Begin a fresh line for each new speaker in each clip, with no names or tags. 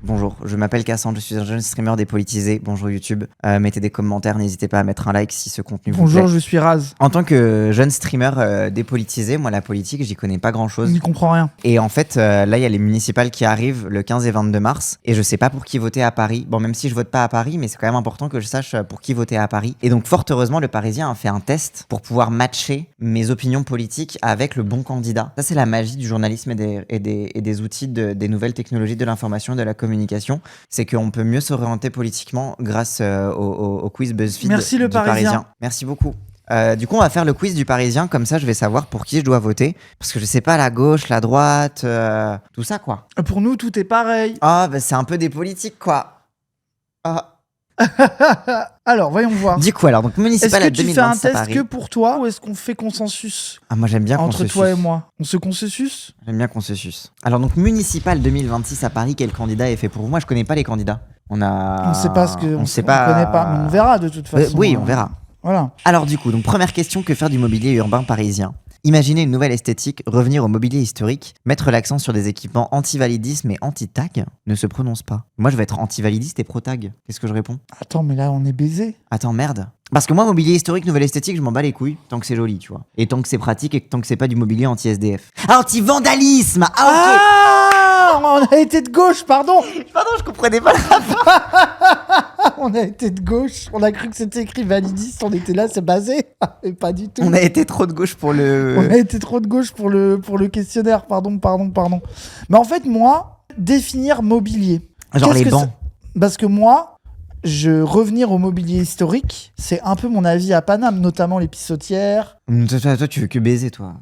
Bonjour, je m'appelle Cassandre, je suis un jeune streamer dépolitisé. Bonjour YouTube. Mettez des commentaires, n'hésitez pas à mettre un like si ce contenu vous plaît.
Bonjour, je suis Raz.
En tant que jeune streamer dépolitisé, moi la politique, j'y connais pas grand chose.
Je n'y comprends rien.
Et en fait, là, il y a les municipales qui arrivent le 15 et 22 mars. Et je sais pas pour qui voter à Paris. Bon, même si je vote pas à Paris, mais c'est quand même important que je sache pour qui voter à Paris. Et donc, fort heureusement, le Parisien a fait un test pour pouvoir matcher mes opinions politiques avec le bon candidat. Ça, c'est la magie du journalisme et des outils des nouvelles technologies de l'information et de la communication. C'est qu'on peut mieux s'orienter politiquement grâce au quiz BuzzFeed
Merci le
du
Parisien.
Merci beaucoup. Du coup, on va faire le quiz du Parisien, comme ça je vais savoir pour qui je dois voter. Parce que je sais pas, la gauche, la droite, tout ça quoi.
Pour nous, tout est pareil.
Ah, bah c'est un peu des politiques quoi. Ah.
Alors, voyons voir.
Du coup, alors, donc
Est-ce
municipal
que
à
tu
2026
fais un
à
test
Paris.
que pour toi ou est-ce qu'on fait consensus
Ah, moi j'aime bien
entre
consensus.
toi et moi? On se consensus?
J'aime bien consensus. Alors, donc municipal 2026 à Paris, quel candidat est fait pour vous? Moi je connais pas les candidats. On
On sait pas ce que.
On sait
on
pas.
connaît pas, mais on verra de toute façon.
Oui, on verra.
Voilà.
Alors du coup, donc première question, que faire du mobilier urbain parisien? Imaginez une nouvelle esthétique, revenir au mobilier historique, mettre l'accent sur des équipements anti-validisme et anti-tag ne se prononce pas. Moi je vais être anti-validiste et pro-tag. Qu'est-ce que je réponds?
Attends, mais là, on est baisé.
Attends, merde. Parce que moi, mobilier historique, nouvelle esthétique, je m'en bats les couilles, tant que c'est joli, tu vois. Et tant que c'est pratique et tant que c'est pas du mobilier anti-SDF. Anti-vandalisme! Ah ok!
Ah, on a été de gauche, pardon.
Pardon, je comprenais pas.
On a été de gauche. On a cru que c'était écrit validiste. On était là, c'est basé. Et pas du tout.
On a été trop de gauche pour le...
On a été trop de gauche pour le questionnaire. Pardon. Mais en fait, moi, définir mobilier.
Genre
Qu'est-ce
les
que
bancs.
c'est Parce que moi, revenir au mobilier historique, c'est un peu mon avis à Paname, notamment les pissotières.
Toi, tu veux que baiser, toi.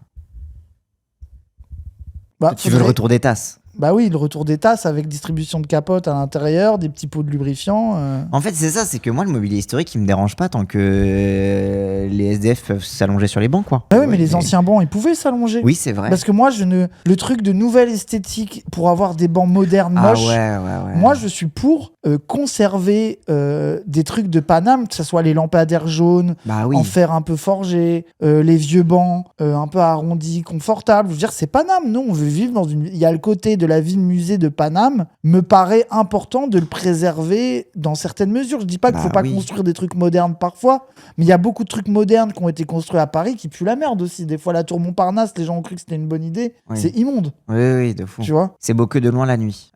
Bah,
Tu veux le retour des tasses.
Bah oui, le retour des tasses avec distribution de capotes à l'intérieur, des petits pots de lubrifiant.
En fait, c'est ça, c'est que moi, le mobilier historique, il me dérange pas tant que les SDF peuvent s'allonger sur les bancs, quoi.
Ah oui, mais les anciens bancs, ils pouvaient s'allonger.
Oui, c'est vrai.
Parce que moi, le truc de nouvelle esthétique pour avoir des bancs modernes,
Ah
moches,
ouais.
moi, je suis pour conserver des trucs de Paname, que ce soit les lampadaires jaunes,
Bah oui.
en fer un peu forgé, les vieux bancs un peu arrondis, confortables. Je veux dire, c'est Paname. Nous, on veut vivre dans une... Il y a le côté de la ville musée de Paname, me paraît important de le préserver dans certaines mesures. Je dis pas qu'il faut pas construire des trucs modernes parfois, mais il y a beaucoup de trucs modernes qui ont été construits à Paris qui puent la merde aussi. Des fois, la tour Montparnasse, les gens ont cru que c'était une bonne idée.
Oui.
C'est immonde.
Oui, de fou.
Tu vois?
C'est beau que de loin la nuit.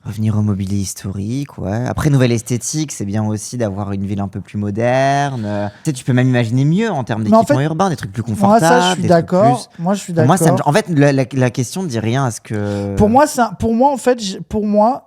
Revenir au mobilier historique, ouais. Après, nouvelle esthétique, c'est bien aussi d'avoir une ville un peu plus moderne. Tu sais, tu peux même imaginer mieux en termes d'équipements urbains, des trucs plus confortables.
Moi, ça, je suis d'accord. Moi, je suis d'accord.
En fait, la question ne dit rien à ce que...
Pour moi,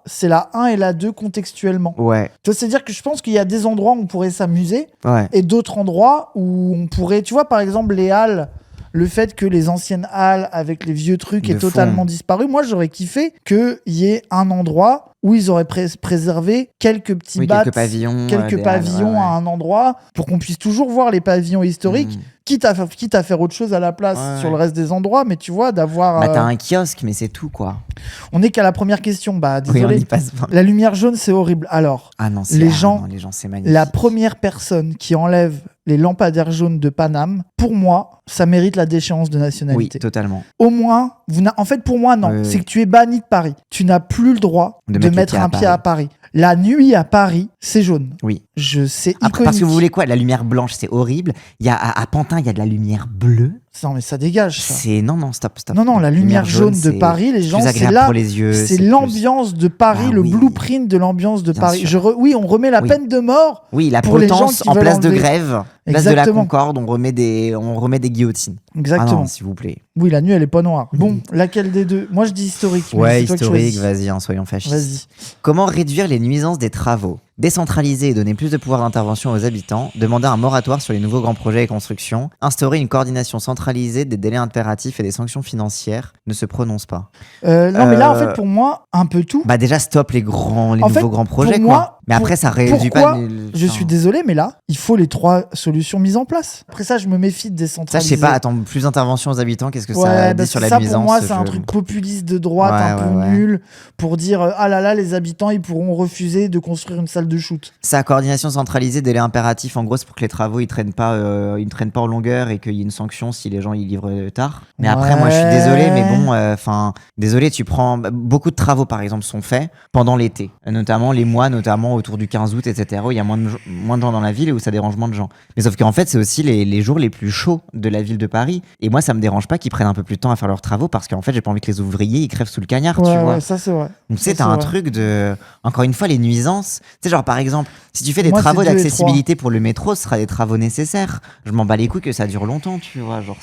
c'est la 1 et la 2 contextuellement.
Ouais.
C'est-à-dire que je pense qu'il y a des endroits où on pourrait s'amuser
Ouais.
et d'autres endroits où on pourrait... Tu vois, par exemple, les halles... Le fait que les anciennes halles avec les vieux trucs aient totalement disparu, moi j'aurais kiffé qu'il y ait un endroit où ils auraient préservé quelques petits battes, quelques pavillons à un endroit pour qu'on puisse toujours voir les pavillons historiques, quitte à faire autre chose à la place sur le reste des endroits, mais tu vois, d'avoir...
Bah t'as un kiosque, mais c'est tout quoi.
On n'est qu'à la première question, bah désolé.
Oui, on y passe pas.
La lumière jaune c'est horrible. Alors, les gens
c'est magnifique.
La première personne qui enlève les lampadaires jaunes de Paname, pour moi, ça mérite la déchéance de nationalité.
Oui, totalement.
Au moins, en fait, pour moi, non. C'est que tu es banni de Paris. Tu n'as plus le droit de mettre un pied à Paris. La nuit à Paris, c'est jaune.
Oui.
C'est
iconique. Parce que vous voulez quoi? La lumière blanche, c'est horrible. Il y a à Pantin, il y a de la lumière bleue.
Non, mais ça dégage. Ça.
Stop.
Non, la lumière jaune de Paris, les gens, c'est là.
Pour les yeux,
c'est l'ambiance de Paris, le blueprint de l'ambiance de Paris. Oui, on remet la peine de mort.
Oui, la
pour
potence
les gens qui
en
veulent
place de
enlever.
grève, place de la Concorde, on remet des guillotines.
Exactement.
Ah non, s'il vous plaît.
Oui, la nuit, elle est pas noire. Bon, laquelle des deux? Moi, je dis historique.
Ouais, historique, vas-y, soyons fascistes.
Vas-y.
Comment réduire les nuisances des travaux? Décentraliser et donner plus de pouvoir d'intervention aux habitants, demander un moratoire sur les nouveaux grands projets et constructions, instaurer une coordination centralisée des délais impératifs et des sanctions financières, ne se prononce pas.
Non, mais là, en fait, pour moi, un peu tout.
Bah déjà, stop les nouveaux grands projets, Mais après, ça réduit
pourquoi
pas.
Je suis désolé, mais là, il faut les 3 solutions mises en place. Après ça, je me méfie de
Ça,
décentraliser.
je sais pas. Attends, plus d'intervention aux habitants, qu'est-ce que
Ouais,
ça
bah
dit sur la
ça,
nuisance?
pour moi, c'est un truc populiste de droite,
Ouais,
un peu
ouais.
nul, pour dire ah là là, les habitants, ils pourront refuser de construire une salle de shoot.
Sa coordination centralisée, délai impératif, en gros, c'est pour que les travaux ils traînent pas en longueur et qu'il y ait une sanction si les gens ils livrent tard. Mais après, moi, je suis désolé, mais bon, désolé, tu prends beaucoup de travaux, par exemple, sont faits pendant l'été, notamment les mois, notamment autour du 15 août, etc. Où il y a moins de gens dans la ville et où ça dérange moins de gens. Mais sauf qu'en fait, c'est aussi les jours les plus chauds de la ville de Paris. Et moi, ça me dérange pas qu'ils prennent un peu plus de temps à faire leurs travaux parce qu'en fait, j'ai pas envie que les ouvriers ils crèvent sous le cagnard, tu vois.
Ouais, ça c'est vrai.
Donc, tu sais,
Ça,
t'as
c'est
un
vrai.
truc de. Encore une fois, les nuisances. Tu sais, genre, par exemple, si tu fais des
Moi, c'est
travaux
2 et 3.
d'accessibilité pour le métro, ce sera des travaux nécessaires. Je m'en bats les couilles que ça dure longtemps, tu vois. Genre,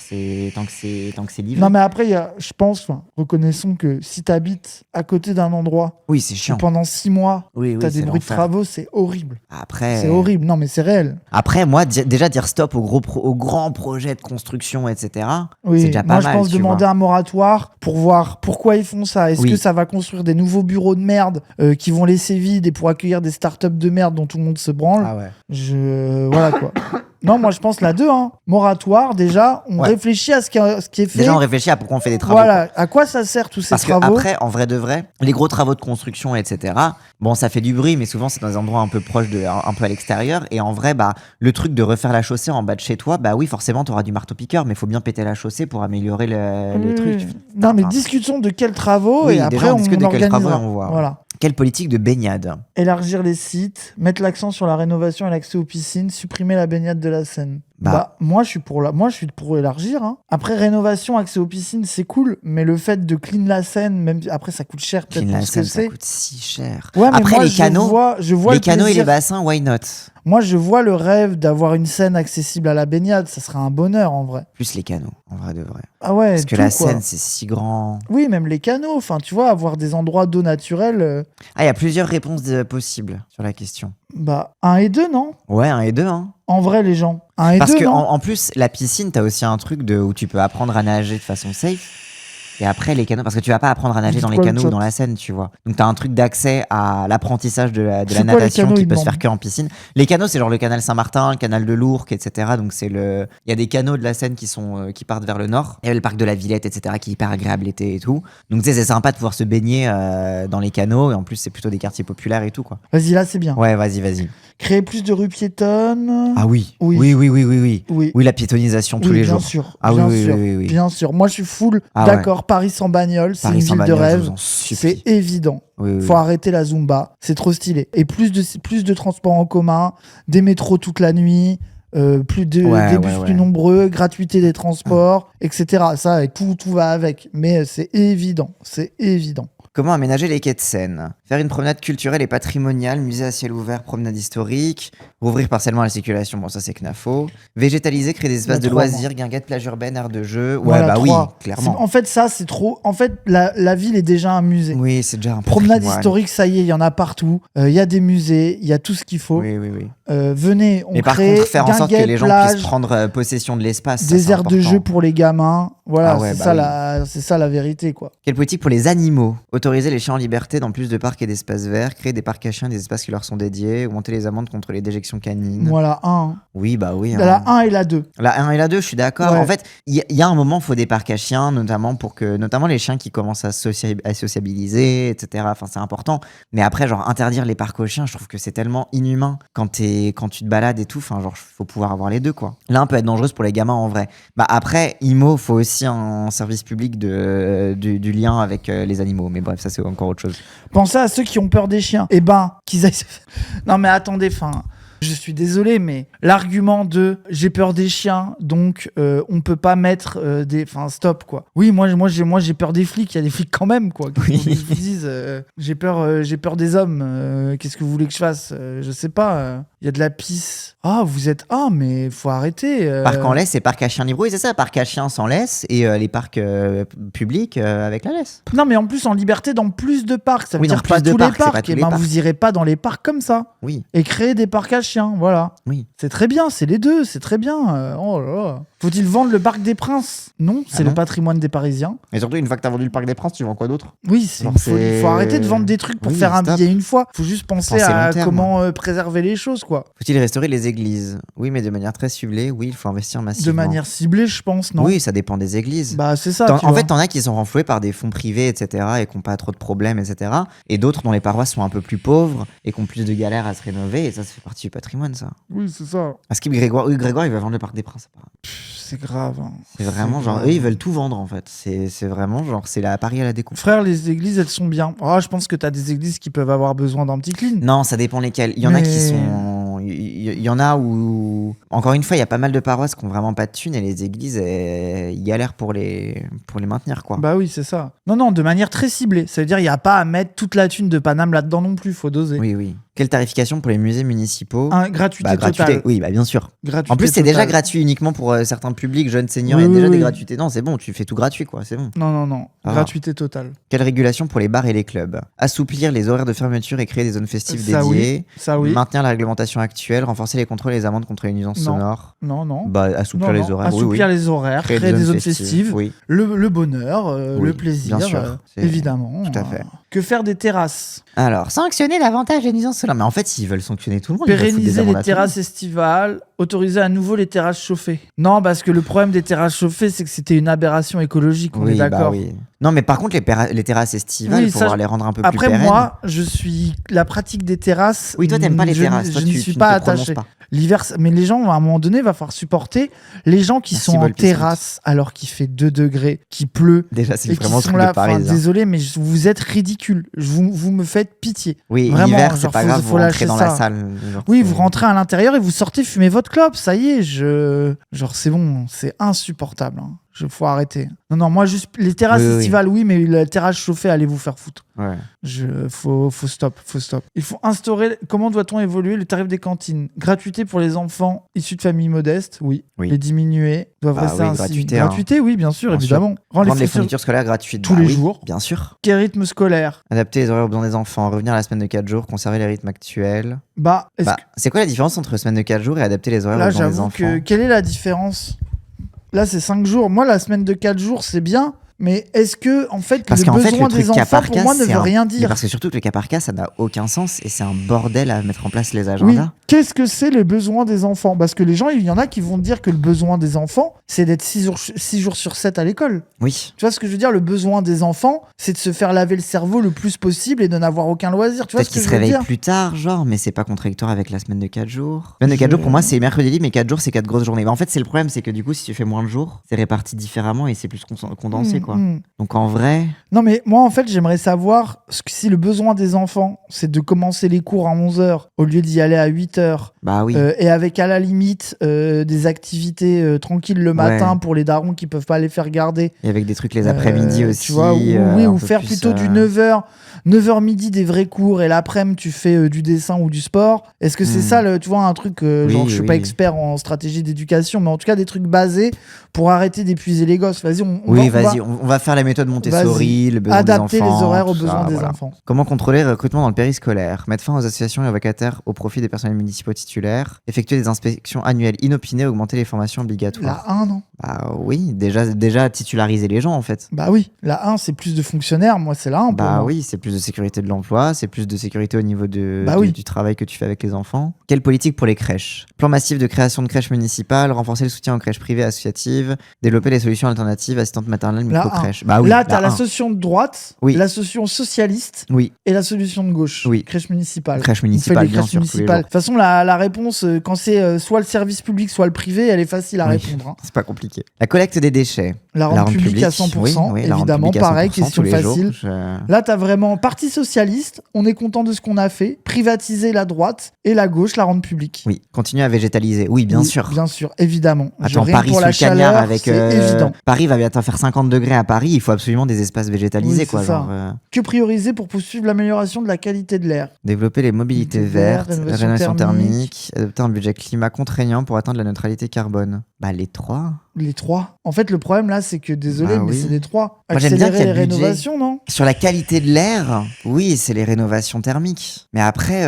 tant que c'est livré.
Non, mais après, je pense, reconnaissons que si t'habites à côté d'un endroit
Oui, c'est
où
chiant.
pendant 6 mois,
Oui,
t'as des
c'est
bruits de
l'enfer.
travaux, c'est horrible.
Après.
C'est horrible. Non, mais c'est réel.
Après, moi, déjà dire stop aux grands projets de construction, etc.,
Oui,
c'est déjà pas
moi
mal.
je pense
tu
demander
vois.
un moratoire pour voir pourquoi ils font ça. Est-ce
Oui.
que ça va construire des nouveaux bureaux de merde qui vont laisser vides et pour accueillir des startups de merde dont tout le monde se branle?
Ah ouais.
Voilà quoi. Non, moi je pense la 2. Moratoire, déjà, on
Ouais.
réfléchit à ce qui est fait.
Déjà, on réfléchit à pourquoi on fait des travaux.
Voilà, à quoi ça sert tous ces
Parce que
travaux?
après, en vrai de vrai, les gros travaux de construction, etc. Bon, ça fait du bruit, mais souvent c'est dans des endroits un peu proches un peu à l'extérieur. Et en vrai, bah, le truc de refaire la chaussée en bas de chez toi, bah oui, forcément, t'auras du marteau-piqueur, mais il faut bien péter la chaussée pour améliorer les
Oui.
trucs.
Non, mais
Enfin,
discutons de quels travaux
oui,
et
déjà,
après
on
on
discute de quels travaux
organisera.
et on voit.
Voilà.
Quelle politique de baignade?
Élargir les sites, mettre l'accent sur la rénovation et l'accès aux piscines, supprimer la baignade de la Seine. Moi je suis pour élargir. Après rénovation, accès aux piscines, c'est cool, mais le fait de clean la Seine, même après ça coûte cher peut-être
Clean
pour
la
ce que
Seine, ça
c'est.
coûte si cher.
Ouais, mais
Après,
moi,
les canaux,
je vois
les
le
canaux et
plaisir.
les bassins, why not?
Moi je vois le rêve d'avoir une Seine accessible à la baignade, ça serait un bonheur en vrai.
Plus les canaux, en vrai de vrai.
Ah ouais,
Parce que
tout,
la
quoi.
Seine, c'est si grand.
Oui, même les canaux, enfin tu vois, avoir des endroits d'eau naturelle,
Ah, il y a plusieurs réponses possibles sur la question.
1 et 2, non?
Ouais, 1 et 2, hein.
En vrai, les gens. 1 et
Parce
2,
que
non?
en plus, la piscine, t'as aussi un truc où tu peux apprendre à nager de façon safe. Et après, les canaux, parce que tu vas pas apprendre à nager dans les
Quoi, le
canaux ou
chat
dans la Seine, tu vois. Donc, t'as un truc d'accès à l'apprentissage de la
C'est quoi, les
natation
canaux,
qui
ils
peut se faire
demandent
que en piscine. Les canaux, c'est genre le canal Saint-Martin, le canal de l'Ourcq, etc. Donc, il y a des canaux de la Seine qui partent vers le nord. Il y a le parc de la Villette, etc., qui est hyper agréable l'été et tout. Donc, tu sais, c'est sympa de pouvoir se baigner dans les canaux. Et en plus, c'est plutôt des quartiers populaires et tout, quoi.
Vas-y, là c'est bien.
Ouais, vas-y.
Créer plus de rues piétonnes.
Ah oui.
Oui.
Oui.
Oui.
Oui, la piétonisation tous
Oui,
les
bien
jours.
sûr.
Ah
bien
oui,
sûr,
oui.
bien sûr. Moi, je suis full
Ah
d'accord. Paris sans bagnole, c'est
Paris
une
sans
ville de
bagnole, je
rêve.
vous en supplie.
C'est évident.
Oui.
Faut arrêter la Zumba. C'est trop stylé. Et plus de transports en commun, des métros toute la nuit, des bus plus nombreux, gratuité des transports, etc. Ça, et tout va avec. Mais c'est évident. C'est évident.
Comment aménager les quais de Seine? Faire une promenade culturelle et patrimoniale, musée à ciel ouvert, promenade historique, rouvrir partiellement la circulation, bon ça c'est CNAFO, végétaliser, créer des espaces de loisirs, guinguettes, plages urbaines, aires de jeu,
Voilà,
oui,
3.
clairement.
En fait, ça c'est trop. En fait, la ville est déjà un musée.
Oui, c'est déjà un
Promenade
patrimoine.
historique, ça y est, il y en a partout. Il y a des musées, il y a tout ce qu'il faut.
Oui.
Venez, on
Mais par
crée
contre, faire en sorte que
guinguettes,
les gens
plages,
puissent prendre possession de l'espace, ça,
des
c'est
aires de
important.
jeu pour les gamins. Voilà,
Ah ouais,
c'est ça la vérité, quoi.
Quelle politique pour les animaux? Autoriser les chiens en liberté dans plus de parcs et d'espaces verts, créer des parcs à chiens, des espaces qui leur sont dédiés, augmenter les amendes contre les déjections canines.
Voilà, 1.
Oui.
La 1 et la 2.
La 1 et la 2, je suis d'accord.
Ouais.
En fait, il y a un moment, il faut des parcs à chiens, notamment les chiens qui commencent à sociabiliser, etc. Enfin, c'est important. Mais après, genre, interdire les parcs aux chiens, je trouve que c'est tellement inhumain quand tu te balades et tout. Enfin, genre, faut pouvoir avoir les deux, quoi. L'un peut être dangereuse pour les gamins, en vrai. Bah, après, IMO, faut aussi un service public du lien avec les animaux. Mais bref, ça, c'est encore autre chose.
Pensez à ceux qui ont peur des chiens. Qu'ils aillent. Non, mais attendez, je suis désolé, mais l'argument de j'ai peur des chiens, donc on peut pas mettre des. Enfin, stop, quoi. Oui, moi j'ai peur des flics. Il y a des flics quand même, quoi.
Oui.
Ils vous disent j'ai peur des hommes. Qu'est-ce que vous voulez que je fasse? Je sais pas. Il y a de la pisse. Mais faut arrêter.
Parc en laisse et parc à chiens libre. Oui, c'est ça, parc à chiens sans laisse et les parcs publics avec la laisse.
Non, mais en plus en liberté dans plus de parcs. Ça veut
Oui, dans
dire
plus
pas
de
tous
parcs,
les
c'est pas
parcs.
tous
Et
les
ben
parcs.
vous irez pas dans les parcs comme ça.
Oui.
Et créer des parcs à chiens, voilà.
Oui.
C'est très bien, c'est les deux, c'est très bien. Oh là là. Faut-il vendre le Parc des Princes? Non, c'est
non
le patrimoine des Parisiens.
Et surtout, une fois que t'as vendu le Parc des Princes, tu vends quoi d'autre?
Oui,
Genre,
il faut arrêter de vendre des trucs pour faire un
stop.
billet une fois. Faut juste penser
Penser
à
long terme.
comment préserver les choses, quoi.
Faut-il restaurer les églises? Oui, mais de manière très ciblée. Oui, il faut investir massivement.
De manière ciblée, je pense, non?
Oui, ça dépend des églises.
Bah, c'est ça.
En fait, t'en as qui sont renfloués par des fonds privés, etc., et qui n'ont pas trop de problèmes, etc. Et d'autres dont les paroisses sont un peu plus pauvres et qui ont plus de galères à se rénover. Et ça fait partie du patrimoine, ça.
Oui, c'est ça.
Parce que Grégoire, il va vendre le Parc des Princes.
C'est grave. Hein.
C'est vraiment genre, eux, ils veulent tout vendre, en fait. C'est vraiment genre, c'est la Paris à la découpe.
Frère, les églises, elles sont bien. Oh, je pense que t'as des églises qui peuvent avoir besoin d'un petit clean.
Non, ça dépend lesquelles. Il y en a qui sont. Il y en a où. Encore une fois, il y a pas mal de paroisses qui ont vraiment pas de thunes et les églises, ils galèrent pour les maintenir, quoi.
Bah oui, c'est ça. Non, de manière très ciblée. Ça veut dire qu'il n'y a pas à mettre toute la thune de Paname là-dedans non plus. Faut doser.
Oui. Quelle tarification pour les musées municipaux?
Gratuité totale.
Oui, bah bien sûr.
Gratuité
en plus, c'est
totale.
déjà gratuit uniquement pour certains publics, jeunes seniors.
Oui,
Il y a déjà
oui.
des gratuités. Non, c'est bon, tu fais tout gratuit, quoi. C'est bon.
Non.
Ah.
Gratuité totale.
Quelle régulation pour les bars et les clubs? Assouplir les horaires de fermeture et créer des zones festives
Ça,
dédiées.
Ça, oui.
Maintenir la réglementation actuelle. Renforcer les contrôles et les amendes contre les nuisances sonores.
Non.
Bah, assouplir les horaires.
Assouplir les horaires, créer des zones festives.
Oui.
Le bonheur, le plaisir,
bien sûr.
évidemment.
Tout à fait.
Que faire des terrasses?
Alors, sanctionner davantage les nuisances sonores. Mais en fait, s'ils veulent sanctionner tout le monde, ils veulent foutre des
Pérenniser
amendes
les
à tout le monde.
terrasses estivales, autoriser à nouveau les terrasses chauffées. Non, parce que le problème des terrasses chauffées, c'est que c'était une aberration écologique, on est d'accord.
Bah oui. Non, mais par contre, les terrasses estivales, il faut pouvoir les rendre un peu plus pérennes.
Après, moi, je suis la pratique des terrasses.
Oui, toi, t'aimes pas les terrasses. Toi,
je n'y suis
tu
pas
ne te prononces
attaché.
pas.
L'hiver, mais les gens, à un moment donné, va falloir supporter les gens qui sont en
Bolpis,
terrasse alors qu'il fait 2 degrés, qu'il pleut.
Déjà, c'est
et
vraiment
qui
truc
sont là.
de Paris.
Désolé, mais vous êtes ridicules. Vous me faites pitié.
Oui,
Vraiment,
l'hiver, c'est
genre,
pas
faut
grave, vous
lâcher
rentrez dans
ça.
la salle.
Oui, vous rentrez à l'intérieur et vous sortez fumer votre clope. Ça y est, genre c'est bon, c'est insupportable. Hein. Faut arrêter. Non, moi juste les terrasses estivales, oui, mais la terrasse chauffée, allez vous faire foutre.
Ouais.
Faut stop. Il faut instaurer. Comment doit-on évoluer le tarif des cantines? Gratuité pour les enfants issus de familles modestes, oui. Les diminuer doivent rester ainsi. Gratuité, oui, bien sûr, évidemment.
Rendre les fournitures scolaires gratuites
tous les jours,
bien sûr.
Quel rythme scolaire?
Adapter les horaires aux besoins des enfants, revenir à la semaine de 4 jours, conserver les rythmes actuels. C'est quoi la différence entre semaine de 4 jours et adapter les horaires aux besoins des enfants?
Là, quelle est la différence? Là, c'est 5 jours. Moi, la semaine de 4 jours, c'est bien. Mais est-ce que, en fait, le besoin des enfants, pour moi, ne veut rien dire?
Parce que surtout que le cas par cas, ça n'a aucun sens et c'est un bordel à mettre en place les agendas.
Oui. Qu'est-ce que c'est les besoins des enfants? Parce que les gens, il y en a qui vont dire que le besoin des enfants, c'est d'être 6 jours sur 7 à l'école.
Oui.
Tu vois ce que je veux dire? Le besoin des enfants, c'est de se faire laver le cerveau le plus possible et de n'avoir aucun loisir. Tu vois ce que je veux dire?
Peut-être qu'ils se réveillent plus tard, genre, mais c'est pas contradictoire avec la semaine de 4 jours. La semaine de 4 jours, pour moi, c'est mercredi libre, mais 4 jours, c'est 4 grosses journées. En fait, c'est le problème, c'est que du coup, si tu fais moins de jours, c'est réparti différemment et c'est plus condensé, quoi. Donc en vrai.
Non, mais moi, en fait, j'aimerais savoir si le besoin des enfants, c'est de commencer les cours à 11h au lieu d'y aller à 8h.
Bah oui.
Et avec à la limite des activités tranquilles le matin pour les darons qui peuvent pas les faire garder.
Et avec des trucs les après-midi aussi.
Tu vois, ou faire plutôt du 9h midi des vrais cours et l'après-midi tu fais du dessin ou du sport. Est-ce que c'est ça, tu vois, un truc, genre je suis pas expert en stratégie d'éducation, mais en tout cas des trucs basés pour arrêter d'épuiser les gosses. Vas-y,
on va faire la méthode Montessori, le besoin
adapter
des enfants.
Les horaires aux besoins des enfants.
Comment contrôler le recrutement dans le périscolaire? Mettre fin aux associations et aux vacataires au profit des personnels municipaux titulaires. Effectuer des inspections annuelles inopinées, augmenter les formations obligatoires.
La 1, non?
Bah oui, déjà titulariser les gens en fait.
Bah oui, la 1 c'est plus de fonctionnaires, moi c'est la 1 pour moi.
Oui, c'est plus de sécurité de l'emploi, c'est plus de sécurité au niveau du travail que tu fais avec les enfants. Quelle politique pour les crèches? Plan massif de création de crèches municipales, renforcer le soutien aux crèches privées associatives, développer les solutions alternatives, assistantes maternelles, micro-crèches.
Bah oui, là t'as la solution de droite, la solution socialiste
et
la solution de gauche.
Oui.
Crèche municipale.
Crèche municipale, bien sûr. De
toute façon, la réponse, quand c'est soit le service public, soit le privé, elle est facile à répondre. Hein.
C'est pas compliqué. La collecte des déchets.
La rendre publique à 100%, évidemment. Pareil, question facile. Là, t'as vraiment parti socialiste, on est content de ce qu'on a fait, privatiser la droite et la gauche, la rendre publique.
Oui, continuer à végétaliser. Oui, bien sûr.
Bien sûr, évidemment.
Attends, Paris
pour
sous
la
le cagnard
chaleur,
avec.
C'est évident.
Paris va bientôt faire 50 degrés à Paris, il faut absolument des espaces végétalisés.
Oui, Que prioriser pour poursuivre l'amélioration de la qualité de l'air?
Développer les mobilités vertes, rénovation thermique, adopter un budget climat contraignant pour atteindre la neutralité carbone. Bah, les trois.
Les trois. En fait, le problème là, c'est que, désolé, mais c'est les trois.
Moi, j'aime bien qu'il y ait
les
le budget.
rénovations, non?
Sur la qualité de l'air, oui, c'est les rénovations thermiques. Mais après,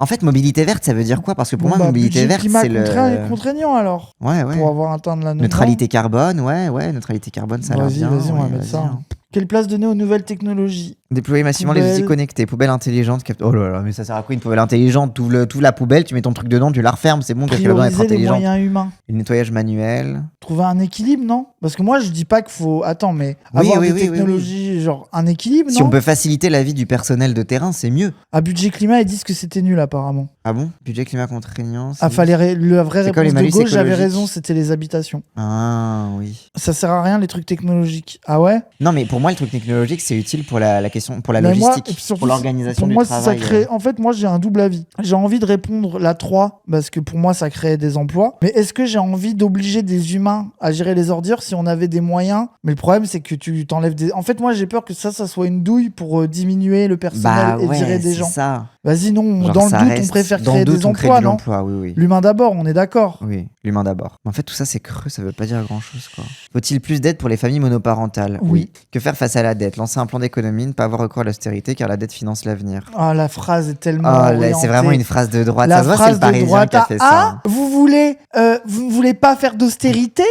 En fait, mobilité verte, ça veut dire quoi? Parce que pour moi, mobilité
budget
verte,
climat
c'est le.
contraignant alors.
Ouais.
Pour avoir atteint de la
Neutralité carbone, ouais, neutralité carbone, ça a l'air bien.
Vas-y, on va
ouais,
mettre ça.
hein.
Quelle place donner aux nouvelles technologies?
Déployer massivement les outils connectés, poubelle intelligente. Oh là là, mais ça sert à quoi une poubelle intelligente? Tu ouvres la poubelle, tu mets ton truc dedans, tu la refermes, c'est bon, qu'est-ce qu'elle a besoin d'être
Prioriser les
intelligente?
moyens humains.
Le nettoyage manuel.
Trouver un équilibre, non? Parce que moi, je dis pas qu'il faut. Attends, mais avoir des technologies, genre un équilibre, non?
Si on peut faciliter la vie du personnel de terrain, c'est mieux.
À budget climat, ils disent que c'était nul, apparemment.
Ah bon? Budget climat contraignant.
La vraie réponse de gauche, j'avais raison, c'était les habitations.
Ah oui.
Ça sert à rien, les trucs technologiques. Ah ouais?
Non, mais pour moi, le truc technologique, c'est utile pour la question, pour la logistique, pour l'organisation du travail.
En fait, moi, j'ai un double avis. J'ai envie de répondre la 3, parce que pour moi, ça crée des emplois. Mais est-ce que j'ai envie d'obliger des humains à gérer les ordures si on avait des moyens? Mais le problème, c'est que tu t'enlèves des... En fait, moi, j'ai peur que ça soit une douille pour diminuer le personnel et virer des gens.
Ça.
Vas-y, non, dans le doute, on préfère créer des emplois, non?
Oui.
L'humain d'abord, on est d'accord.
Oui, l'humain d'abord. En fait, tout ça, c'est creux, ça veut pas dire grand-chose, quoi. Faut-il plus d'aide pour les familles monoparentales?
Oui.
Que faire face à la dette? Lancer un plan d'économie, ne pas avoir recours à l'austérité, car la dette finance l'avenir.
Ah, la phrase est tellement
c'est vraiment une phrase de droite.
La
ça se voit, c'est le Parisien qui a fait ça.
Ah, vous ne voulez pas faire d'austérité?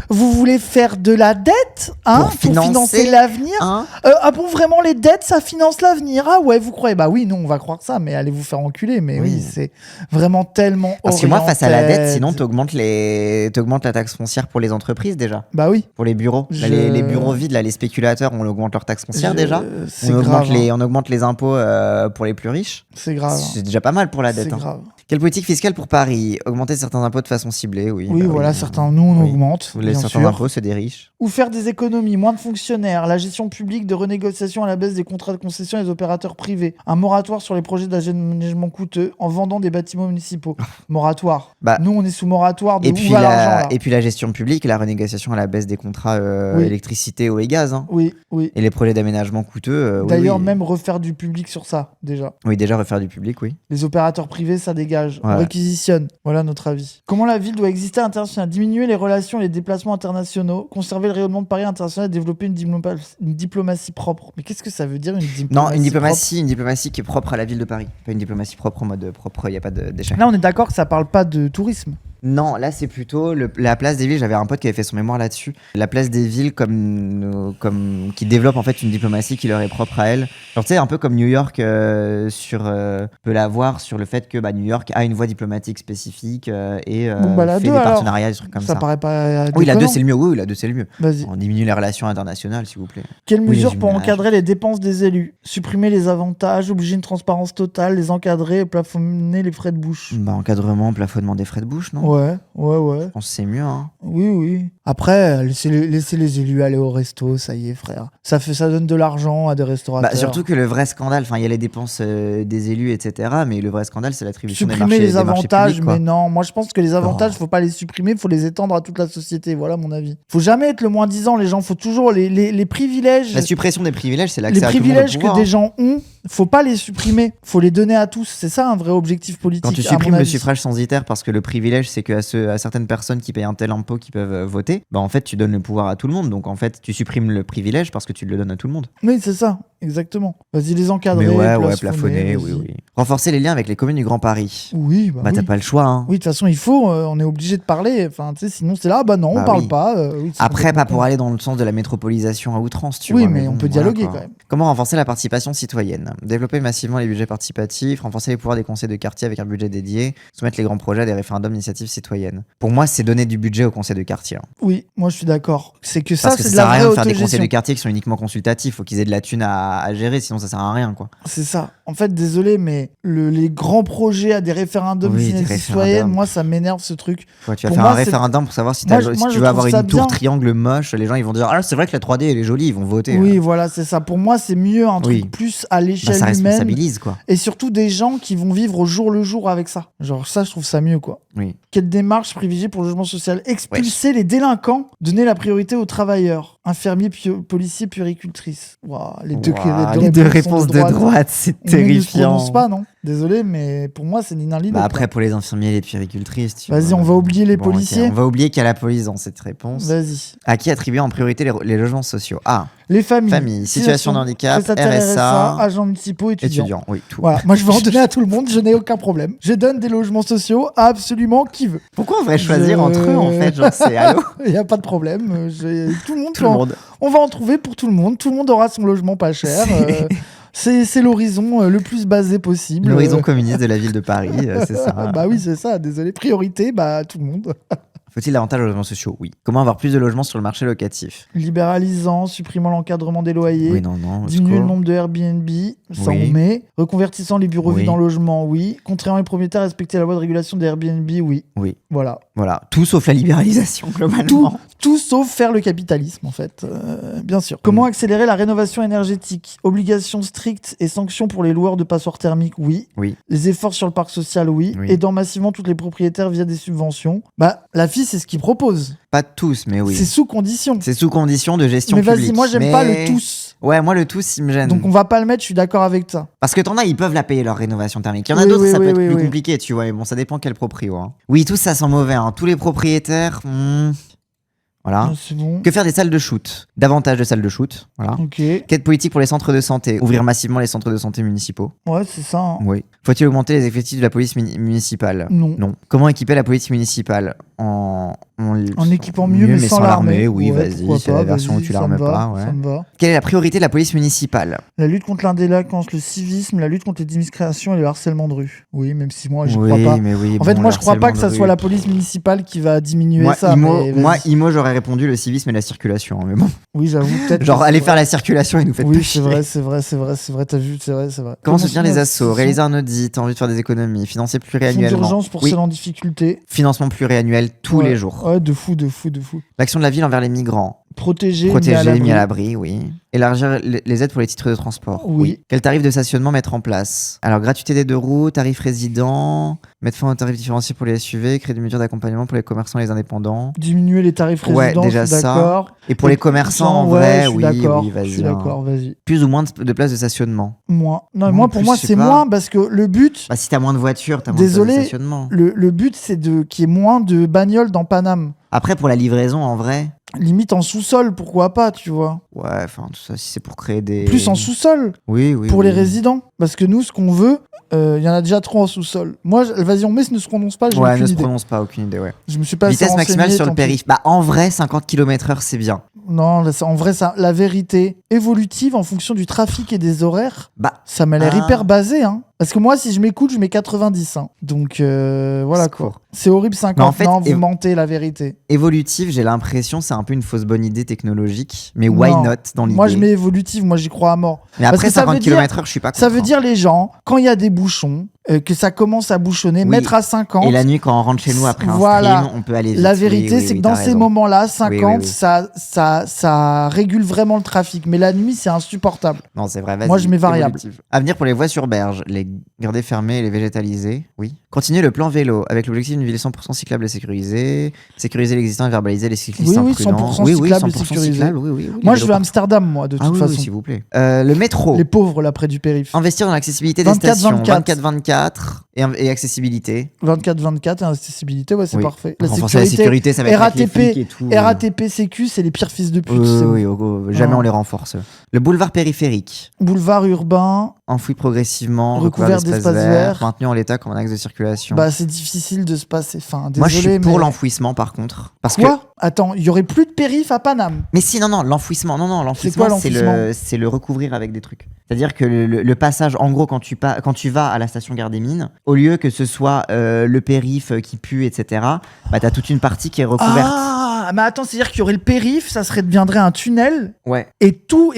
Vous voulez faire de la dette, hein, pour financer l'avenir,
hein.
Ah bon, vraiment, les dettes, ça finance l'avenir? Ah ouais, vous croyez? Bah oui, non, on va croire ça, mais allez vous faire enculer. Mais oui, c'est vraiment tellement
Parce que moi, face à la dette, sinon, t'augmentes la taxe foncière pour les entreprises, déjà.
Bah oui.
Pour les bureaux. Là, les bureaux vides, là, les spéculateurs, on augmente leur taxe foncière, déjà. On augmente les impôts pour les plus riches.
C'est grave.
C'est déjà pas mal pour la dette.
C'est grave.
Quelle politique fiscale pour Paris? Augmenter certains impôts de façon ciblée, oui.
Oui, voilà, certains, nous, on augmente.
Certains impôts, c'est des riches.
Ou faire des économies, moins de fonctionnaires, la gestion publique de renégociation à la baisse des contrats de concession et des opérateurs privés, un moratoire sur les projets d'aménagement coûteux en vendant des bâtiments municipaux. Moratoire. Nous, on est sous moratoire de où va l'argent, là?
Et puis la gestion publique, la renégociation à la baisse des contrats électricité, eau et gaz. Hein.
Oui.
Et les projets d'aménagement coûteux.
D'ailleurs, même refaire du public sur ça, déjà.
Oui, déjà refaire du public, oui.
Les opérateurs privés, ça dégage. On réquisitionne. Voilà notre avis. Comment la ville doit exister à l'international? Diminuer les relations et les déplacements internationaux, conserver le rayonnement de Paris international et développer une diplomatie propre. Mais qu'est-ce que ça veut dire, une diplomatie
Non, une
propre?
diplomatie qui est propre à la ville de Paris. Pas une diplomatie propre en mode propre, il n'y a pas d'échec.
Là, on est d'accord que ça parle pas de tourisme.
Non, là c'est plutôt la place des villes. J'avais un pote qui avait fait son mémoire là-dessus. La place des villes comme qui développe en fait une diplomatie qui leur est propre à elle. Genre tu sais un peu comme New York peut l'avoir sur le fait que New York a une voie diplomatique spécifique et fait des partenariats, des trucs comme ça.
Ça paraît pas.
Oui, la 2 c'est le mieux. Oui, la 2 c'est le mieux.
Vas-y.
On diminue les relations internationales, s'il vous plaît.
Quelles mesures pour encadrer les dépenses des élus? Supprimer les avantages, obliger une transparence totale, les encadrer, plafonner les frais de bouche.
Encadrement, plafonnement des frais de bouche, non?
Ouais.
Je pense que c'est mieux, hein.
Oui. Après, laissez les élus aller au resto, ça y est, frère. Ça donne de l'argent à des restaurateurs.
Surtout que le vrai scandale, il y a les dépenses des élus, etc. Mais le vrai scandale, c'est l'attribution des
marchés publics. Supprimer les avantages, mais non. Moi, je pense que les avantages, faut pas les supprimer, faut les étendre à toute la société. Voilà mon avis. Faut jamais être le moins disant, les gens. Faut toujours les privilèges.
La suppression des privilèges, c'est l'accès à tout le monde.
Les privilèges que des gens ont, faut pas les supprimer. Faut les donner à tous. C'est ça un vrai objectif politique.
Quand tu supprimes le suffrage censitaire parce que le privilège, c'est que à certaines personnes qui payent un tel impôt qui peuvent voter, en fait, tu donnes le pouvoir à tout le monde. Donc, en fait, tu supprimes le privilège parce que tu le donnes à tout le monde.
Oui, c'est ça. Exactement. Vas-y, les encadrer.
Mais plafonner, oui. Renforcer les liens avec les communes du Grand Paris.
Oui,
t'as pas le choix, hein.
Oui, de toute façon, il faut. On est obligé de parler. Enfin, tu sais, sinon, c'est là, on parle pas.
Après, pas pour aller dans le sens de la métropolisation à outrance, tu vois.
Oui, mais on peut dialoguer quand même.
Comment renforcer la participation citoyenne? Développer massivement les budgets participatifs, renforcer les pouvoirs des conseils de quartier avec un budget dédié, soumettre les grands projets à des référendums d'initiative citoyenne. Pour moi, c'est donner du budget aux conseils de quartier.
Oui, moi je suis d'accord. C'est que
ça,
c'est de la vraie autogestion. Parce que ça sert à rien de faire
des conseils de quartier qui sont uniquement consultatifs. Faut qu'ils aient de la thune à gérer, sinon ça sert à rien, quoi.
C'est ça. En fait, désolé, mais les grands projets à des référendums d'initiative citoyenne, moi ça m'énerve ce truc.
Ouais, tu vas faire un référendum pour savoir si tu veux avoir une tour triangle moche. Les gens ils vont dire c'est vrai que la 3D elle est jolie, ils vont voter.
Oui, voilà, c'est ça. Pour moi, c'est mieux un truc plus à l'échelle
ça
humaine.
Responsabilise, quoi.
Et surtout des gens qui vont vivre au jour le jour avec ça. Genre ça, je trouve ça mieux, quoi.
Oui.
Quelle démarche privilégiée pour le logement social? Expulser les délinquants, donner la priorité aux travailleurs. Infirmiers, policiers, puéricultrices. Wow, les deux
réponses de droite, c'est terrifiant.
Ne se pas, non? Désolé, mais pour moi, c'est ni l'un ni l'autre.
Après, pour les infirmiers et les puéricultrices,
Vas-y, on va oublier les policiers.
Okay. On va oublier qu'il y a la police dans cette réponse.
Vas-y.
À qui attribuer en priorité les logements sociaux?
Les familles.
Situation de handicap,
RSA, agents municipaux, étudiants.
Oui, tout.
Voilà, moi je vais en donner à tout le monde, je n'ai aucun problème. Je donne des logements sociaux à absolument qui veut.
Pourquoi on devrait choisir entre eux en fait? Genre, c'est allô?
Il n'y a pas de problème. Tout le monde. On va en trouver pour tout le monde. Tout le monde aura son logement pas cher. C'est l'horizon le plus basé possible.
L'horizon communiste de la ville de Paris, c'est ça.
Bah oui, c'est ça. Désolé. Priorité, tout le monde.
Faut-il davantage de logements sociaux? Oui. Comment avoir plus de logements sur le marché locatif?
Libéralisant, supprimant l'encadrement des loyers.
Oui, non.
Diminuer le nombre de Airbnb, ça on met. Reconvertissant les bureaux vides en logements, oui. Contraignant les propriétaires à respecter la loi de régulation des Airbnb, oui.
Oui.
Voilà.
Tout sauf la libéralisation, globalement.
Tout sauf faire le capitalisme, en fait. Bien sûr. Comment accélérer la rénovation énergétique? Obligations strictes et sanctions pour les loueurs de passoires thermiques, oui. Les efforts sur le parc social, oui. Aidant massivement toutes les propriétaires via des subventions. La FI, c'est ce qu'ils proposent.
Pas tous, mais oui.
C'est sous condition.
C'est sous condition de gestion publique.
Mais vas-y, moi, j'aime pas le tous.
Ouais, moi, le tous, il me gêne.
Donc, on va pas le mettre, je suis d'accord avec ça.
Parce que t'en as, ils peuvent la payer, leur rénovation thermique. Il y en a d'autres, ça peut être plus compliqué, tu vois. Mais bon, ça dépend quel proprio. Hein. Oui, tous, ça sent mauvais. Tous les propriétaires... Voilà.
C'est bon.
Que faire des salles de shoot? Davantage de salles de shoot. Voilà. Quête politique pour les centres de santé? Ouvrir massivement les centres de santé municipaux.
Ouais, c'est ça. Hein.
Oui. Faut-il augmenter les effectifs de la police municipale?
Non.
Comment équiper la police municipale? En
équipant mieux, mais sans l'armer.
Oui, vas-y, c'est la version où tu l'armes pas.
Ça me va.
Quelle est la priorité de la police municipale?
La lutte contre l'indélinquance, le civisme, la lutte contre les discriminations et le harcèlement de rue. Oui, même si moi, je crois pas.
Mais
en fait, moi, je crois pas que ça soit la police municipale qui va diminuer ça.
Moi, j'aurais répondu le civisme et la circulation. Mais bon.
Oui, j'avoue, peut-être.
Genre, allez faire la circulation et nous faites pas chier.
Oui, c'est vrai, t'as vu, c'est vrai.
Comment soutenir les assos? Réaliser un audit, envie de faire des économies, financer pluriannuellement.
Fonds d'urgence pour ceux en difficulté.
Financement pluriannuel tous les jours.
Ouais, de fou.
L'action de la ville envers les migrants.
Protéger,
mis à l'abri, oui. Élargir les aides pour les titres de transport.
Oui.
Quel tarif de stationnement mettre en place? Alors, gratuité des 2 roues, tarif résident, mettre fin aux tarifs différenciés pour les SUV, créer des mesures d'accompagnement pour les commerçants et les indépendants.
Diminuer les tarifs résidents,
déjà
je suis d'accord.
Et pour les commerçants, en vrai, vas-y.
Je suis d'accord, vas-y.
Plus ou moins de places de stationnement?
Moins. Non, moi, pour moi, c'est moins parce que le but...
si t'as moins de voitures, t'as moins de places de stationnement.
Le but, c'est qu'il y ait moins de bagnoles dans Paname.
Après, pour la livraison, en vrai...
Limite en sous-sol, pourquoi pas, tu vois.
Ouais, enfin, tout ça, si c'est pour créer des...
Plus en sous-sol.
Oui.
Pour les résidents. Parce que nous, ce qu'on veut, il y en a déjà trop en sous-sol. Moi, vas-y, on met ne se prononce pas, j'ai aucune idée.
Ne se prononce pas, aucune idée, ouais.
Je me suis pas
Vitesse maximale sur le périph'. En vrai, 50 km/h, c'est bien.
Non, en vrai, la vérité évolutive en fonction du trafic et des horaires, ça m'a l'air hyper basé, hein. Parce que moi, si je m'écoute, je mets 90. Hein. Donc, voilà quoi. C'est horrible 50. En fait, vous mentez, la vérité.
Évolutive, j'ai l'impression, c'est un peu une fausse bonne idée technologique. Mais why not dans l'idée?
Moi, je mets évolutive, moi, j'y crois à mort.
Mais après 50 km/h, je suis pas content.
Ça veut dire les gens, quand il y a des bouchons, que ça commence à bouchonner, mettre à 50.
Et la nuit, quand on rentre chez nous après un stream, on peut aller vite.
La vérité, c'est que dans ces moments-là, 50, ça régule vraiment le trafic. Mais la nuit, c'est insupportable.
Non, c'est vrai.
Moi, je mets variable.
Avenir pour les voies sur berge, les garder fermées et les végétaliser. Oui. Continuer le plan vélo avec l'objectif d'une ville 100% cyclable et sécurisée. Sécuriser l'existant et verbaliser les cyclistes imprudents.
100% cyclable et sécurisé. Moi, je veux Amsterdam, moi, de toute façon.
Oui, s'il vous plaît. Le métro.
Les pauvres, là, près du périph'.
Investir dans l'accessibilité des stations. 24-24 et accessibilité.
24-24 et accessibilité, ouais, c'est parfait.
La sécurité, ça va être avec les flics et tout.
RATP, Sécu, c'est les pires fils de pute.
Oui, jamais on les renforce. Le boulevard périphérique.
Boulevard urbain.
Enfoui progressivement,
recouvert d'espaces verts,
maintenu en l'état comme un axe de circulation.
C'est difficile de se passer. Enfin, désolé,
moi, je suis pour l'enfouissement, par contre.
Attends, il y aurait plus de périph' à Paname.
Mais si, l'enfouissement. L'enfouissement, c'est le recouvrir avec des trucs. C'est-à-dire que le passage, en gros, quand tu vas à la station Gare des Mines, au lieu que ce soit le périph' qui pue, etc., t'as toute une partie qui est recouverte.
Ah, mais attends, c'est-à-dire qu'il y aurait le périph', ça deviendrait un tunnel.
Ouais.
Et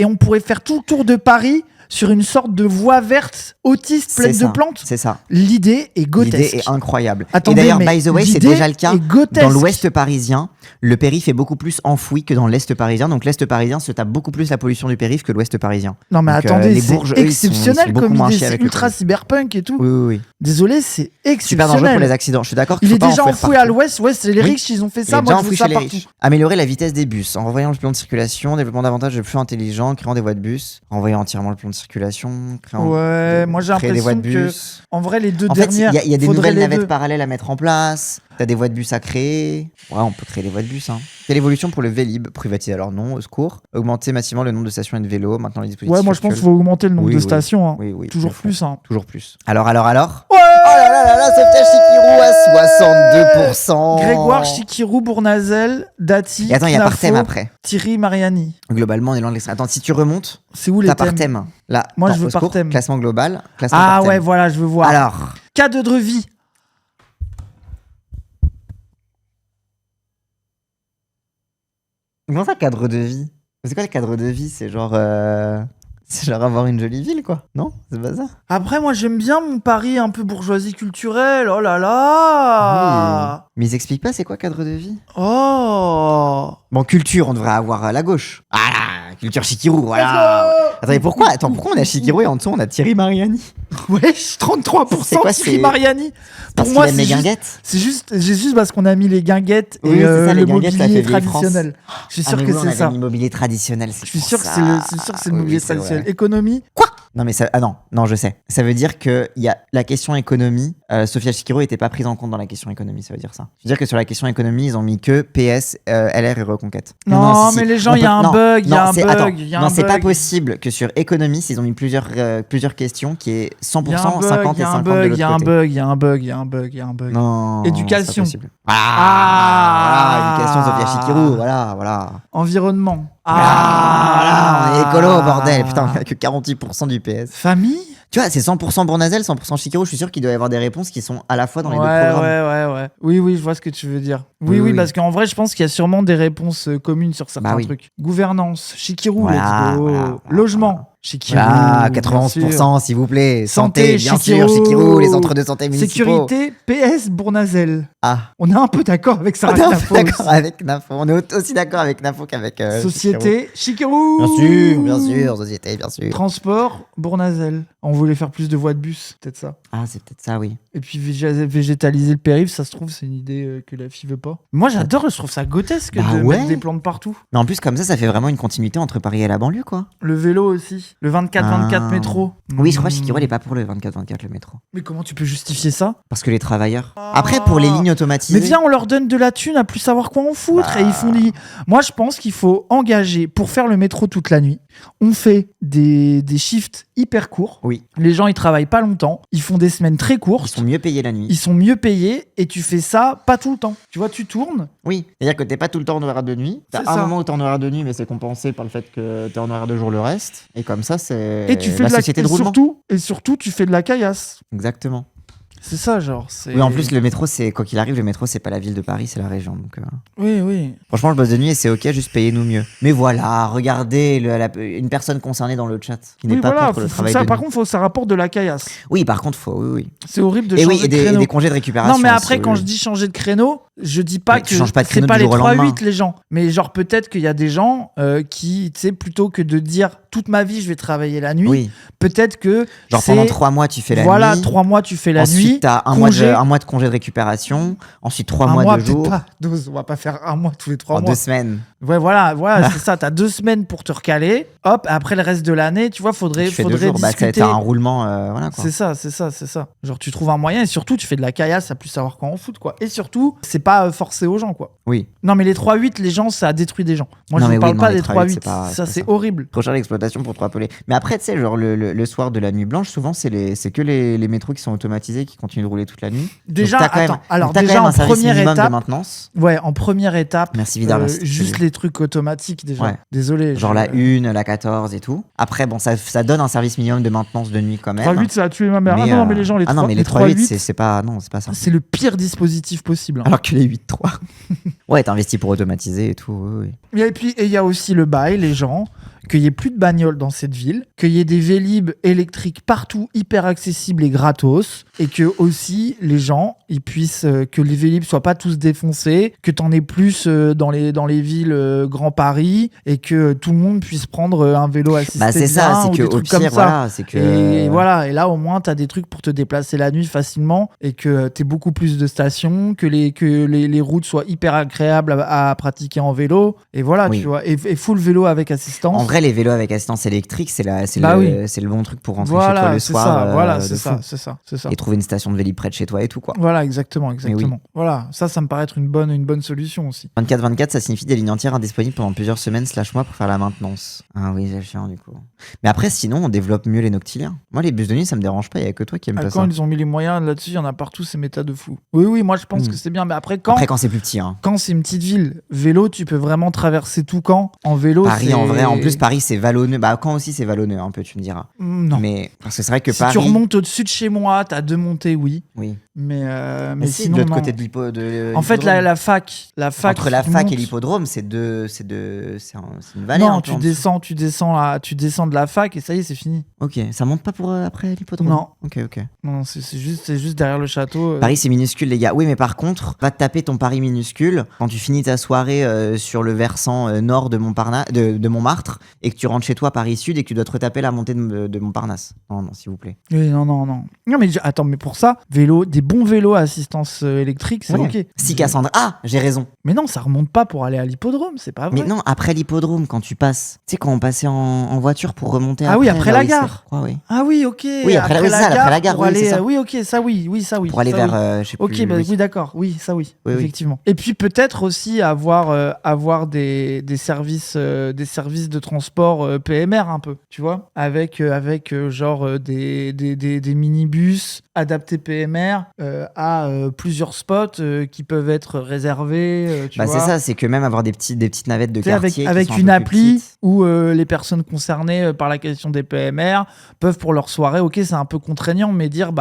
on pourrait faire tout le tour de Paris sur une sorte de voie verte autiste pleine de plantes.
C'est ça.
L'idée est grotesque.
L'idée est incroyable.
Attendez,
et d'ailleurs, by the way, c'est déjà le cas dans l'ouest parisien. Le périph' est beaucoup plus enfoui que dans l'est parisien. Donc l'est parisien se tape beaucoup plus la pollution du périph' que l'ouest parisien.
Non mais
donc,
attendez,
les
c'est
Bourges,
exceptionnel comme idée. C'est ultra
le
cyberpunk et tout.
Oui.
Désolé, c'est exceptionnel.
Super dangereux pour les accidents. Je suis d'accord.
Il est déjà enfoui à l'ouest. Ouais, c'est les riches, ils ont fait ça. Moi, je veux ça partout.
Améliorer la vitesse des bus en revoyant le plan de circulation, développement davantage de flux intelligents, créant des voies de bus, renvoyant entièrement le plan de circulation,
moi j'ai
créer des voies
l'impression
de
que,
bus.
en vrai, les deux
En fait,
dernières,
il y a des
faudrait
nouvelles
les
navettes
deux.
parallèles à mettre en place. T'as des voies de bus à créer. Ouais, on peut créer des voies de bus. Quelle évolution pour le Vélib? Privatiser alors non, au secours. Augmenter massivement le nombre de stations et de vélos. Maintenant les dispositifs.
Ouais, moi je pense qu'il faut augmenter le nombre de stations. Hein.
Oui,
Toujours
de fond.
plus. Hein.
Toujours plus. Alors
Ouais.
Oh là là, sauvetage Chikirou à 62%.
Grégoire, Chikirou, Bournazel, Dati,
Et attends, il y a par
Knafo,
thème après.
Thierry, Mariani.
Globalement, on est loin de l'extrême. Attends, si tu remontes,
C'est où les
t'as par
thèmes
thème. Là,
Moi,
attends,
je veux
au
par
secours,
thème.
Classement global. Classement
Ah
par thème.
ouais, voilà, je veux voir.
Alors,
Cas de vie.
comment ça, cadre de vie? C'est quoi le cadre de vie? C'est genre avoir une jolie ville, quoi. Non? C'est pas ça?
Après, moi, j'aime bien mon Paris un peu bourgeoisie culturelle. Oh là là.
Oui. Mais ils expliquent pas c'est quoi cadre de vie?
Oh.
Bon, culture, on devrait avoir à la gauche. Ah là, culture Chikirou, voilà. Attendez, pourquoi on a Chikirou et en dessous on a Thierry Mariani?
Wesh, 33%
C'est quoi,
Thierry
c'est-
Mariani.
Parce
Pour moi,
qu'il aime
c'est
les
juste,
guinguettes.
c'est juste parce qu'on a mis les guinguettes
Oui,
et
c'est ça, les
le
guinguettes, ça
mobilier
fait vieille France.
traditionnel. Je suis sûr
mais
que
oui, on
c'est
avait
ça.
l'immobilier traditionnel.
Je suis sûr que c'est le
Oui,
mobilier
c'est vrai.
traditionnel. Économie.
Non, mais ça. Ah non, je sais. Ça veut dire qu'il y a la question économie. Sophia Chikirou n'était pas prise en compte dans la question économie, ça veut dire ça. Ça veut dire que sur la question économie, ils ont mis que PS, LR et Reconquête.
Non,
si,
mais
si.
les gens,
On
il y a un
non,
bug, il y a
non,
un
c'est-
bug,
attends,
il y a
non,
un
c'est pas
bug.
possible que sur économie, s'ils ont mis plusieurs questions qui est 100%,
Il y a un
50
bug,
et 50 de
il
l'autre
y a un
côté.
bug, il y a un bug, il y a un bug, il y a un bug.
Non.
Éducation.
c'est pas possible. Voilà, éducation, Sophia Chikirou, voilà.
Environnement.
Voilà, on est écolo, bordel. Putain, on a que 48% du PS.
Famille.
Tu vois, c'est 100% Bournazel, 100% Chikirou. Je suis sûr qu'il doit y avoir des réponses qui sont à la fois dans les deux programmes.
Ouais. Oui, je vois ce que tu veux dire.
Oui,
Oui,
oui.
parce qu'en vrai, je pense qu'il y a sûrement des réponses communes sur certains
Bah oui.
trucs. Gouvernance, Chikirou,
Voilà,
let's go.
voilà.
Logement, Chikirou.
Voilà,
bien
91%, s'il vous plaît.
Santé,
bien
Chikirou.
sûr, Chikirou, les centres de santé
sûr.
municipaux.
Sécurité, PS, Bournazel.
Ah,
On est un peu d'accord avec
on
Sarah
est un
Knafo
peu
aussi.
d'accord avec Nafo. On est aussi d'accord avec Nafo qu'avec Chikirou.
Société, Chikirou.
Bien sûr, société, bien sûr.
Transport, Bournazel. On voulait faire plus de voies de bus, peut-être ça.
Ah, c'est peut-être ça, oui.
Et puis végétaliser le périph', ça se trouve, c'est une idée que la fille veut pas. Moi, j'adore, je trouve ça grotesque
Bah
de
ouais.
mettre des plantes partout.
Mais en plus, comme ça fait vraiment une continuité entre Paris et la banlieue, quoi.
Le vélo aussi. Le 24-24 métro.
Oui, je crois que Chikirou, elle est pas pour le 24-24, le métro.
Mais comment tu peux justifier ça?
Parce que les travailleurs. Après, pour les lignes automatisées.
Mais viens, on leur donne de la thune à plus savoir quoi en foutre.
Bah.
Et ils font des... Moi, je pense qu'il faut engager pour faire le métro toute la nuit. On fait des shifts hyper courts.
Oui,
Les gens, ils travaillent pas longtemps. Ils font des semaines très
ils
courtes.
sont mieux payés la nuit.
Ils sont mieux payés et tu fais ça pas tout le temps. Tu vois, tu tournes.
Oui, c'est-à-dire que t'es pas tout le temps en horaire de nuit. T'as
C'est
un
ça.
moment où t'es en horaire de nuit, mais c'est compensé par le fait que t'es en horaire de jour le reste. Et comme ça, c'est
Et tu fais
la
de la
société de
et
roulement.
surtout, tu fais de la caillasse.
Exactement.
C'est ça, genre. C'est...
Oui, en plus, le métro, c'est quoi qu'il arrive, le métro, c'est pas la ville de Paris, c'est la région. Donc,
Oui.
franchement, je bosse de nuit et c'est ok, juste payez-nous mieux. Mais voilà, regardez une personne concernée dans le chat qui n'est
Oui,
pas
voilà.
contre le travail de
Par
nuit.
contre, faut que ça rapporte de la caillasse.
Oui, par contre, faut. Oui.
C'est horrible de
Et
changer
oui, et
de créneau.
des congés de récupération.
Non, mais
aussi,
après,
oui,
quand
oui.
je dis changer de créneau, je dis pas
Mais
que
tu changes pas de
c'est
créneau
pas
du
les
jour au lendemain.
3-8 les gens. Mais genre, peut-être qu'il y a des gens qui, tu sais, plutôt que de dire toute ma vie je vais travailler la nuit,
Oui,
peut-être que.
genre
c'est-
pendant 3 mois, tu fais la
Voilà,
nuit.
3 mois tu fais la
Ensuite,
nuit.
t'as un mois de congé de récupération. Ensuite, 3
un
mois
mois,
de
peut-être
jours.
pas. 12, on va pas faire un mois tous les 3
En
mois.
2 semaines.
Ouais, voilà, c'est ça. T'as 2 semaines pour te recaler. Hop, après le reste de l'année, tu vois, faudrait
Tu fais 2
faudrait
jours. Bah,
discuter.
t'as un roulement. Voilà quoi.
C'est ça. Genre, tu trouves un moyen et surtout, tu fais de la caillasse à plus savoir quoi en foutre, quoi. Et surtout, c'est pas forcé aux gens, quoi.
Oui.
Non, mais les 3-8, les gens, ça a détruit des gens. Moi,
Non,
je
mais
ne parle
oui,
pas
non, les
des
3-8,
3-8.
c'est pas
Ça, c'est
ça.
horrible.
Trop cher l'exploitation pour 3 pelés. Mais après, tu sais, genre le soir de la nuit blanche, souvent, c'est que les métros qui sont automatisés qui continuent de rouler toute la nuit.
Déjà,
Donc, t'as quand même-
attends. Alors,
donc, t'as quand
déjà,
même
en
un service
première
minimum de
étape.
maintenance.
Ouais, en première étape.
Merci, Vidar.
Juste les trucs automatiques, déjà.
Ouais.
Désolé.
Genre la 1, la 14 et tout. Après, bon, ça donne un service minimum de maintenance de nuit quand même.
3-8, ça a tué ma mère.
Mais,
non, mais les gens, les 3,
non, mais les 3-8, c'est pas. Non, c'est pas ça.
c'est le pire dispositif possible. Hein.
Alors que les 8-3. Ouais, t'as investi pour automatiser et tout. Oui.
Et puis, il y a aussi le bail, les gens, qu'il n'y ait plus de bagnoles dans cette ville, qu'il y ait des Vélib électriques partout, hyper accessibles et gratos, et que aussi les gens, ils puissent, que les Vélib soient pas tous défoncés, que t'en aies plus dans les villes Grand Paris, et que tout le monde puisse prendre un vélo assisté
Bah, c'est
de
ça,
main
c'est
ou
que
des
au
trucs
pire,
comme ça.
voilà, c'est que.
Et voilà, et là au moins t'as des trucs pour te déplacer la nuit facilement et que t'aies beaucoup plus de stations, que les routes soient hyper agréables à pratiquer en vélo. Et voilà,
Oui.
tu vois. Et full vélo avec assistance.
vrai, les vélos avec assistance électrique, c'est le bon truc pour rentrer chez toi le soir.
C'est ça.
Et trouver une station de Vélib près de chez toi et tout, quoi.
Voilà, exactement.
Oui.
Voilà, ça me paraît être une bonne solution aussi.
24/24, ça signifie des lignes entières indisponibles pendant plusieurs semaines / mois pour faire la maintenance. Ah oui, c'est chiant du coup. Mais après, sinon, on développe mieux les noctiliens. Moi, les bus de nuit, ça me dérange pas. Il y a que toi qui aime pas ça.
Quand ils ont mis les moyens là-dessus, il y en a partout, c'est méta de fou. Oui, moi je pense que c'est bien. Mais après, quand
c'est plus petit. Hein.
Quand c'est une petite ville, vélo, tu peux vraiment traverser tout Caen en vélo.
Paris, en vrai, en plus, Paris, c'est vallonneux. Bah, Caen aussi, c'est vallonneux un peu, tu me diras.
Non.
Mais parce que c'est vrai que
si
Paris.
Tu remontes au-dessus de chez moi, t'as 2 montées, oui.
Oui.
Mais
si,
sinon,
de l'autre
non.
côté de l'hippodrome.
En fait, la fac.
Entre la fac et l'hippodrome, c'est une vallée.
Non, tu descends de la fac et ça y est, c'est fini.
Ok, ça monte pas pour après l'hippodrome.
Non.
Ok.
Non, c'est juste derrière le château.
Paris, c'est minuscule, les gars. Oui, mais par contre, va te taper ton Paris minuscule quand tu finis ta soirée sur le versant nord de Montmartre et que tu rentres chez toi Paris Sud et que tu dois te retaper la montée de Montparnasse. Non, s'il vous plaît.
Oui, non. Non, mais attends, mais pour ça, des bons vélos à assistance électrique, c'est ok.
Si Cassandra. Ah, j'ai raison.
Mais non, ça remonte pas pour aller à l'hippodrome, c'est pas vrai.
Mais non, après l'hippodrome, quand tu passes. Tu sais, quand on passait en voiture pour remonter
après la gare.
Oui.
Ah oui, ok.
Oui, après la gare,
oui,
c'est ça.
Oui, ok, ça oui.
Pour aller vers, je sais plus.
Ok, oui, d'accord. Oui, ça oui, effectivement. Et puis peut-être aussi avoir des services de transport PMR un peu, tu vois, avec genre des minibus adaptés PMR à plusieurs spots qui peuvent être réservés. Tu vois.
C'est ça, c'est que même avoir des petites navettes de quartier
avec une appli où les personnes concernées par la question des PMR peuvent pour leur soirée, ok, c'est un peu contraignant, mais dire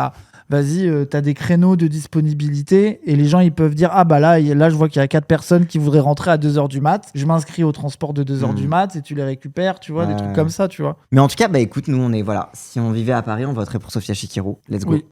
vas-y, t'as des créneaux de disponibilité et les gens ils peuvent dire là je vois qu'il y a 4 personnes qui voudraient rentrer à 2h du mat, je m'inscris au transport de 2h du mat et tu les récupères, tu vois, des trucs comme ça, tu vois.
Mais en tout cas, écoute, nous on est, voilà, si on vivait à Paris, on voterait pour Sophia Chikirou. Let's go.
Oui.